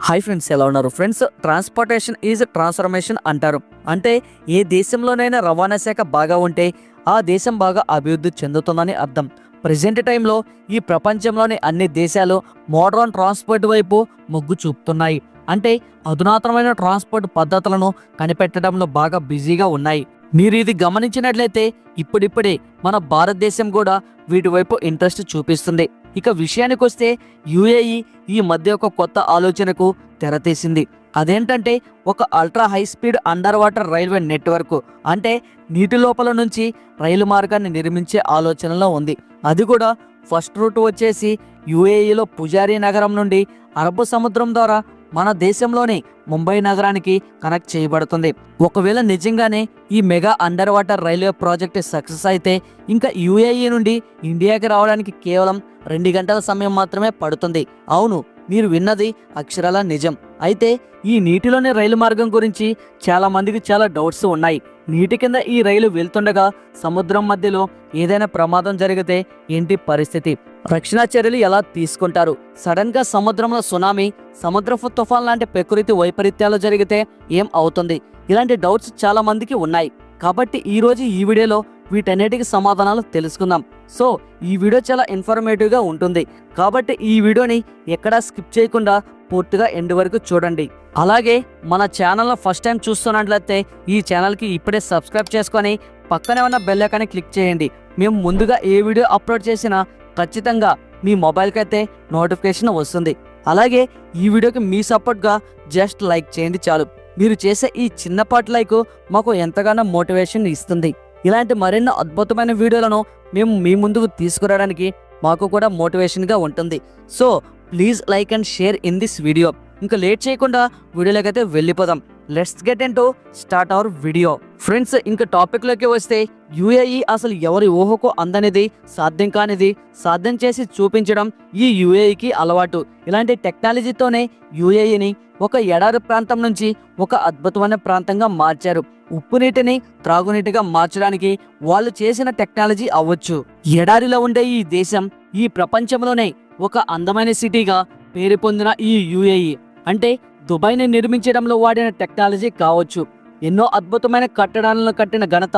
Hi friends, ఎలా ఉన్నారు friends? Transportation is transformation అంటారు. అంటే ఏ దేశంలోనైనా రవాణా శాఖ బాగా ఉంటే ఆ దేశం బాగా అభివృద్ధి చెందుతుందని అర్థం. ప్రజెంట్ టైంలో ఈ ప్రపంచంలోని అన్ని దేశాలు మోడర్న్ ట్రాన్స్పోర్ట్ వైపు మొగ్గు చూపుతున్నాయి. అంటే అధునాతనమైన ట్రాన్స్పోర్ట్ పద్ధతులను కనిపెట్టడంలో బాగా బిజీగా ఉన్నాయి. మీరు ఇది గమనించినట్లయితే ఇప్పుడిప్పుడే మన భారతదేశం కూడా వీటి వైపు ఇంట్రెస్ట్ చూపిస్తుంది. ఇక విషయానికి వస్తే యుఏఈ ఈ మధ్య ఒక కొత్త ఆలోచనకు తెరతీసింది. అదేంటంటే ఒక ultra high speed under water railway network, అంటే నీటి లోపల నుంచి రైలు మార్గాన్ని నిర్మించే ఆలోచనలో ఉంది. అది కూడా ఫస్ట్ రూట్ వచ్చేసి యుఏఈలో పుజారీ నగరం నుండి అరబ్బు సముద్రం ద్వారా మన దేశంలోని ముంబై నగరానికి కనెక్ట్ చేయబడుతుంది. ఒకవేళ నిజంగానే ఈ mega under water railway project success అయితే ఇంకా యుఏఈ నుండి ఇండియాకి రావడానికి కేవలం 2 గంటల సమయం మాత్రమే పడుతుంది. అవును, మీరు విన్నది అక్షరాల నిజం. అయితే ఈ నీటిలోని రైలు మార్గం గురించి చాలా మందికి చాలా డౌట్స్ ఉన్నాయి. నీటి కింద ఈ రైలు వెళ్తుండగా సముద్రం మధ్యలో ఏదైనా ప్రమాదం జరిగితే ఏంటి పరిస్థితి? రక్షణ చర్యలు ఎలా తీసుకుంటారు? సడన్ గా సముద్రంలో సునామీ, సముద్రపు తుఫాన్ లాంటి ప్రకృతి వైపరీత్యాలు జరిగితే ఏం అవుతుంది? ఇలాంటి డౌట్స్ చాలా మందికి ఉన్నాయి. కాబట్టి ఈరోజు ఈ వీడియోలో వీటన్నిటికి సమాధానాలు తెలుసుకుందాం. సో ఈ వీడియో చాలా ఇన్ఫర్మేటివ్గా ఉంటుంది. కాబట్టి ఈ వీడియోని ఎక్కడా స్కిప్ చేయకుండా పూర్తిగా ఎండ్ వరకు చూడండి. అలాగే మన ఛానల్ను ఫస్ట్ టైం చూస్తున్నట్లయితే ఈ ఛానల్కి ఇప్పుడే సబ్స్క్రైబ్ చేసుకొని పక్కనే ఉన్న బెల్ ఐకాన్ని క్లిక్ చేయండి. మేము ముందుగా ఏ వీడియో అప్లోడ్ చేసినా ఖచ్చితంగా మీ మొబైల్కి అయితే నోటిఫికేషన్ వస్తుంది. అలాగే ఈ వీడియోకి మీ సపోర్ట్గా జస్ట్ లైక్ చేయండి చాలు. మీరు చేసే ఈ చిన్నపాటి లైక్ మాకు ఎంతగానో మోటివేషన్ ఇస్తుంది. ఇలాంటి మరెన్నో అద్భుతమైన వీడియోలను మేము మీ ముందుకు తీసుకురావడానికి మాకు కూడా మోటివేషన్గా ఉంటుంది. So please like and share in this video. ఇంకా లేట్ చేయకుండా వీడియోలోకి అయితే వెళ్ళిపోదాం. Let's get into start our video. Friends, ఇంకా టాపిక్లోకి వస్తే యుఏఈ అసలు ఎవరి ఊహకు అందనిది, సాధ్యం కానిది సాధ్యం చేసి చూపించడం ఈ యుఏఈకి అలవాటు. ఇలాంటి టెక్నాలజీతోనే యుఏఈని ఒక ఎడారి ప్రాంతం నుంచి ఒక అద్భుతమైన ప్రాంతంగా మార్చారు. ఉప్పు నీటిని త్రాగునీటిగా మార్చడానికి వాళ్ళు చేసిన టెక్నాలజీ అవ్వచ్చు. ఎడారిలో ఉండే ఈ దేశం ఈ ప్రపంచంలోనే ఒక అందమైన సిటీగా పేరు పొందిన ఈ యుఏఈ, అంటే దుబాయ్ని నిర్మించడంలో వాడిన టెక్నాలజీ కావచ్చు, ఎన్నో అద్భుతమైన కట్టడాలను కట్టిన ఘనత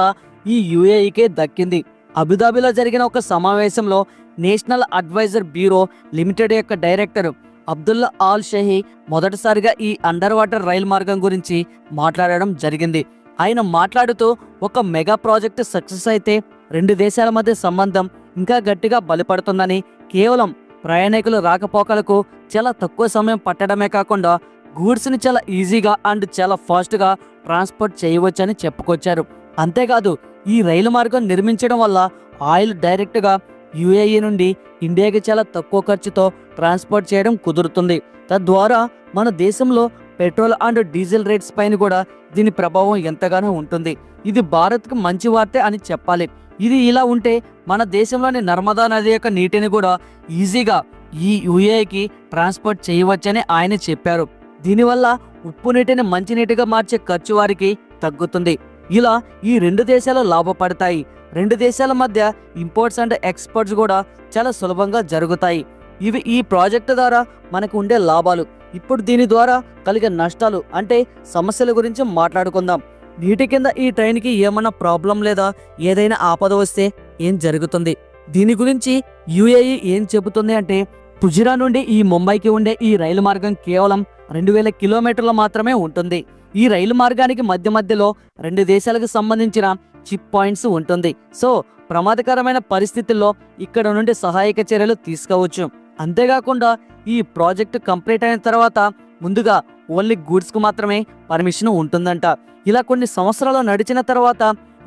ఈ యుఏఈకే దక్కింది. అబుదాబిలో జరిగిన ఒక సమావేశంలో నేషనల్ అడ్వైజర్ బ్యూరో లిమిటెడ్ యొక్క డైరెక్టర్ అబ్దుల్లా ఆల్ షహీ మొదటిసారిగా ఈ అండర్ వాటర్ రైలు మార్గం గురించి మాట్లాడడం జరిగింది. ఆయన మాట్లాడుతూ ఒక మెగా ప్రాజెక్టు సక్సెస్ అయితే 2 దేశాల మధ్య సంబంధం ఇంకా గట్టిగా బలపడుతుందని, కేవలం ప్రయాణికుల రాకపోకలకు చాలా తక్కువ సమయం పట్టడమే కాకుండా గూడ్స్ని చాలా ఈజీగా అండ్ చాలా ఫాస్ట్గా ట్రాన్స్పోర్ట్ చేయవచ్చని చెప్పుకొచ్చారు. అంతేకాదు ఈ రైలు మార్గం నిర్మించడం వల్ల ఆయిల్ డైరెక్ట్గా యుఏఈ నుండి ఇండియాకి చాలా తక్కువ ఖర్చుతో ట్రాన్స్పోర్ట్ చేయడం కుదురుతుంది. తద్వారా మన దేశంలో పెట్రోల్ అండ్ డీజిల్ రేట్స్ పైన కూడా దీని ప్రభావం ఎంతగానో ఉంటుంది. ఇది భారత్కు మంచి వార్తే అని చెప్పాలి. ఇది ఇలా ఉంటే మన దేశంలోని నర్మదా నది యొక్క నీటిని కూడా ఈజీగా ఈ యుఏఈకి ట్రాన్స్పోర్ట్ చేయవచ్చని ఆయన చెప్పారు. దీనివల్ల ఉప్పు నీటిని మంచినీటిగా మార్చే ఖర్చు వారికి తగ్గుతుంది. ఇలా ఈ 2 దేశాలు లాభపడతాయి. 2 దేశాల మధ్య ఇంపోర్ట్స్ అండ్ ఎక్స్పోర్ట్స్ కూడా చాలా సులభంగా జరుగుతాయి. ఇవి ఈ ప్రాజెక్టు ద్వారా మనకు ఉండే లాభాలు. ఇప్పుడు దీని ద్వారా కలిగే నష్టాలు అంటే సమస్యల గురించి మాట్లాడుకుందాం. నీటి కింద ఈ ట్రైన్కి ఏమన్నా ప్రాబ్లం లేదా ఏదైనా ఆపద వస్తే ఏం జరుగుతుంది? దీని గురించి యుఏఈ ఏం చెబుతుంది అంటే, పుజిరా నుండి ఈ ముంబైకి ఉండే ఈ రైలు మార్గం కేవలం 2000 కిలోమీటర్లు మాత్రమే ఉంటుంది. ఈ రైలు మార్గానికి మధ్యలో 2 దేశాలకు సంబంధించిన చిప్ పాయింట్స్ ఉంటుంది. సో ప్రమాదకరమైన పరిస్థితుల్లో ఇక్కడ నుండి సహాయక చర్యలు తీసుకోవచ్చు. అంతేకాకుండా ఈ ప్రాజెక్టు కంప్లీట్ అయిన తర్వాత ముందుగా ఓన్లీ గూడ్స్కు మాత్రమే పర్మిషన్ ఉంటుందంట. ఇలా కొన్ని సంవత్సరాలు నడిచిన తర్వాత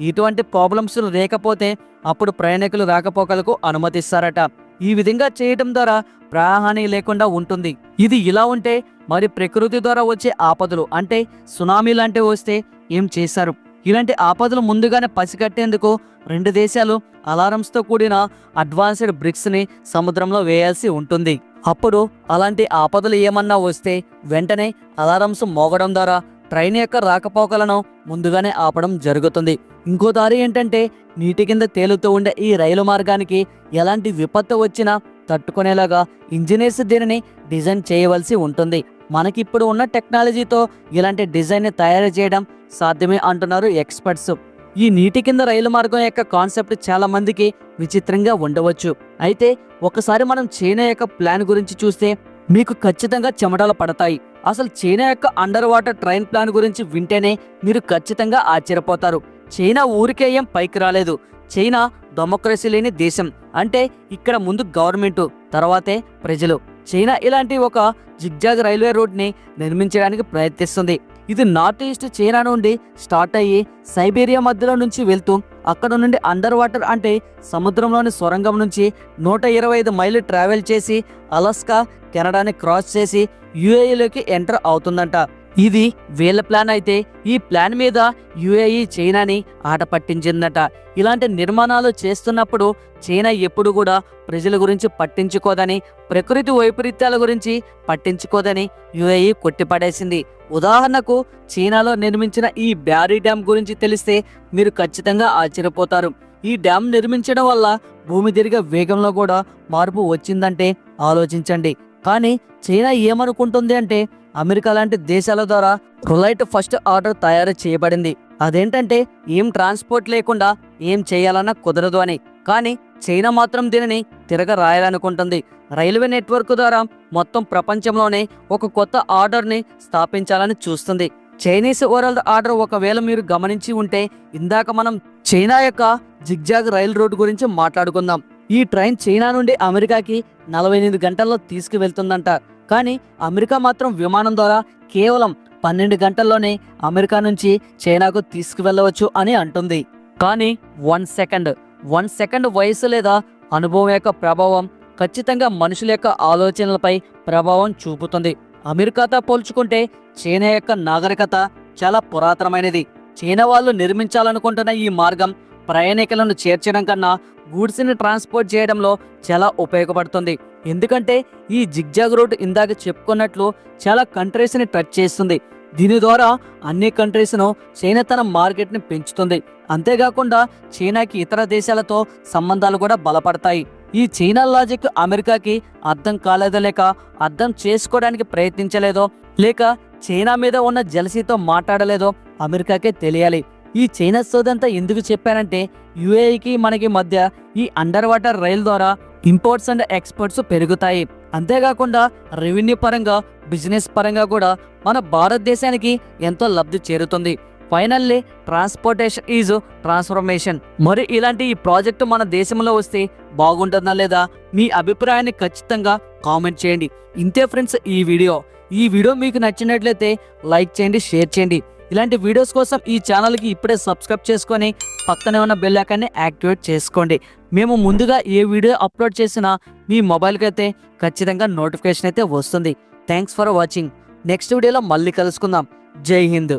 ఇటువంటి ప్రాబ్లమ్స్ లేకపోతే అప్పుడు ప్రయాణికులు రాకపోకలకు అనుమతిస్తారట. ఈ విధంగా చేయడం ద్వారా ప్రాణహాని లేకుండా ఉంటుంది. ఇది ఇలా ఉంటే మరి ప్రకృతి ద్వారా వచ్చే ఆపదలు అంటే సునామీ లాంటివి వస్తే ఏం చేశారు? ఇలాంటి ఆపదలు ముందుగానే పసిగట్టేందుకు 2 దేశాలు అలారమ్స్తో కూడిన అడ్వాన్స్డ్ బ్రిక్స్ని సముద్రంలో వేయాల్సి ఉంటుంది. అప్పుడు అలాంటి ఆపదలు ఏమన్నా వస్తే వెంటనే అలారమ్స్ మోగడం ద్వారా ట్రైన్ యొక్క రాకపోకలను ముందుగానే ఆపడం జరుగుతుంది. ఇంకో దారి ఏంటంటే నీటి కింద తేలుతూ ఉండే ఈ రైలు మార్గానికి ఎలాంటి విపత్తు వచ్చినా తట్టుకునేలాగా ఇంజనీర్స్ దీనిని డిజైన్ చేయవలసి ఉంటుంది. మనకి ఇప్పుడు ఉన్న టెక్నాలజీతో ఇలాంటి డిజైన్ని తయారు చేయడం సాధ్యమే అంటున్నారు ఎక్స్పర్ట్స్. ఈ నీటి కింద రైలు మార్గం యొక్క కాన్సెప్ట్ చాలా మందికి విచిత్రంగా ఉండవచ్చు. అయితే ఒకసారి మనం చైనా యొక్క ప్లాన్ గురించి చూస్తే మీకు ఖచ్చితంగా చెమటలు పడతాయి. అసలు చైనా యొక్క అండర్ వాటర్ ట్రైన్ ప్లాన్ గురించి వింటేనే మీరు ఖచ్చితంగా ఆశ్చర్యపోతారు. చైనా ఊరికే ఏం పైకి రాలేదు. చైనా డెమోక్రసీ లేని దేశం. అంటే ఇక్కడ ముందు గవర్నమెంట్, తర్వాతే ప్రజలు. చైనా ఇలాంటి ఒక జిగ్జాగ్ రైల్వే రూట్ని నిర్మించడానికి ప్రయత్నిస్తుంది. ఇది నార్త్ ఈస్ట్ చైనా నుండి స్టార్ట్ అయ్యి సైబీరియా మధ్యలో నుంచి వెళ్తూ అక్కడ నుండి అండర్ వాటర్ అంటే సముద్రంలోని సొరంగం నుంచి 125 మైళ్ళు ట్రావెల్ చేసి అలాస్కా, కెనడాని క్రాస్ చేసి యుఏఈలోకి ఎంటర్ అవుతుందంట. ఇది వీళ్ళ ప్లాన్. అయితే ఈ ప్లాన్ మీద యుఏఈ చైనాని ఆట పట్టించిందట. ఇలాంటి నిర్మాణాలు చేస్తున్నప్పుడు చైనా ఎప్పుడు కూడా ప్రజల గురించి పట్టించుకోదని, ప్రకృతి వైపరీత్యాల గురించి పట్టించుకోదని యుఏఈ కొట్టిపడేసింది. ఉదాహరణకు చైనాలో నిర్మించిన ఈ బ్యారీ డ్యామ్ గురించి తెలిస్తే మీరు ఖచ్చితంగా ఆశ్చర్యపోతారు. ఈ డ్యామ్ నిర్మించడం వల్ల భూమి తిరిగే వేగంలో కూడా మార్పు వచ్చిందంటే ఆలోచించండి. కానీ చైనా ఏమనుకుంటుంది అంటే అమెరికా లాంటి దేశాల ద్వారా రులైట్ ఫస్ట్ ఆర్డర్ తయారు చేయబడింది. అదేంటంటే ఏం ట్రాన్స్పోర్ట్ లేకుండా ఏం చేయాలన్నా కుదరదు అని. కానీ చైనా మాత్రం దీనిని తిరగ రాయాలనుకుంటుంది. రైల్వే నెట్వర్క్ ద్వారా మొత్తం ప్రపంచంలోనే ఒక కొత్త ఆర్డర్ని స్థాపించాలని చూస్తుంది. చైనీస్ వరల్డ్ ఆర్డర్ ఒకవేళ మీరు గమనించి ఉంటే ఇందాక మనం చైనా యొక్క జిగ్జాగ్ రైల్ రూట్ గురించి మాట్లాడుకుందాం. ఈ ట్రైన్ చైనా నుండి అమెరికాకి 48 గంటల్లో తీసుకువెళ్తుందంట. కానీ అమెరికా మాత్రం విమానం ద్వారా కేవలం 12 గంటల్లోనే అమెరికా నుంచి చైనాకు తీసుకువెళ్ళవచ్చు అని అంటుంది. కానీ 1 సెకండ్ వయసు లేదా అనుభవం యొక్క ప్రభావం ఖచ్చితంగా మనుషుల యొక్క ఆలోచనలపై ప్రభావం చూపుతుంది. అమెరికాతో పోల్చుకుంటే చైనా యొక్క నాగరికత చాలా పురాతనమైనది. చైనా వాళ్ళు నిర్మించాలనుకుంటున్న ఈ మార్గం ప్రయాణికులను చేర్చడం కన్నా గూడ్స్ని ట్రాన్స్పోర్ట్ చేయడంలో చాలా ఉపయోగపడుతుంది. ఎందుకంటే ఈ జిగ్జాగ్ రూట్ ఇందాక చెప్పుకున్నట్లు చాలా కంట్రీస్ని టచ్ చేస్తుంది. దీని ద్వారా అన్ని కంట్రీస్ను చైనా తన మార్కెట్ని పెంచుతుంది. అంతేకాకుండా చైనాకి ఇతర దేశాలతో సంబంధాలు కూడా బలపడతాయి. ఈ చైనా లాజిక్ అమెరికాకి అర్థం కాలేదో, లేక అర్థం చేసుకోవడానికి ప్రయత్నించలేదో, లేక చైనా మీద ఉన్న జలసీతో మాట్లాడలేదో అమెరికాకే తెలియాలి. ఈ చైనా సోదంతా ఎందుకు చెప్పానంటే యుఏఈకి మనకి మధ్య ఈ అండర్ వాటర్ రైల్ ద్వారా ఇంపోర్ట్స్ అండ్ ఎక్స్పోర్ట్స్ పెరుగుతాయి. అంతేకాకుండా రెవెన్యూ పరంగా, బిజినెస్ పరంగా కూడా మన భారతదేశానికి ఎంతో లబ్ధి చేరుతుంది. Finally transportation is transformation. మరి ఇలాంటి ఈ ప్రాజెక్టు మన దేశంలో వస్తే బాగుంటుందా లేదా మీ అభిప్రాయాన్ని ఖచ్చితంగా కామెంట్ చేయండి. ఇంతే ఫ్రెండ్స్ ఈ వీడియో మీకు నచ్చినట్లయితే లైక్ చేయండి, షేర్ చేయండి. ఇలాంటి వీడియోస్ కోసం ఈ ఛానల్కి ఇప్పుడే సబ్స్క్రైబ్ చేసుకొని పక్కనే ఉన్న బెల్ ఐకాన్ని యాక్టివేట్ చేసుకోండి. మేము ముందుగా ఏ వీడియో అప్లోడ్ చేసినా మీ మొబైల్కి అయితే ఖచ్చితంగా నోటిఫికేషన్ అయితే వస్తుంది. Thanks for watching. నెక్స్ట్ వీడియోలో మళ్ళీ కలుసుకుందాం. జై హింద్.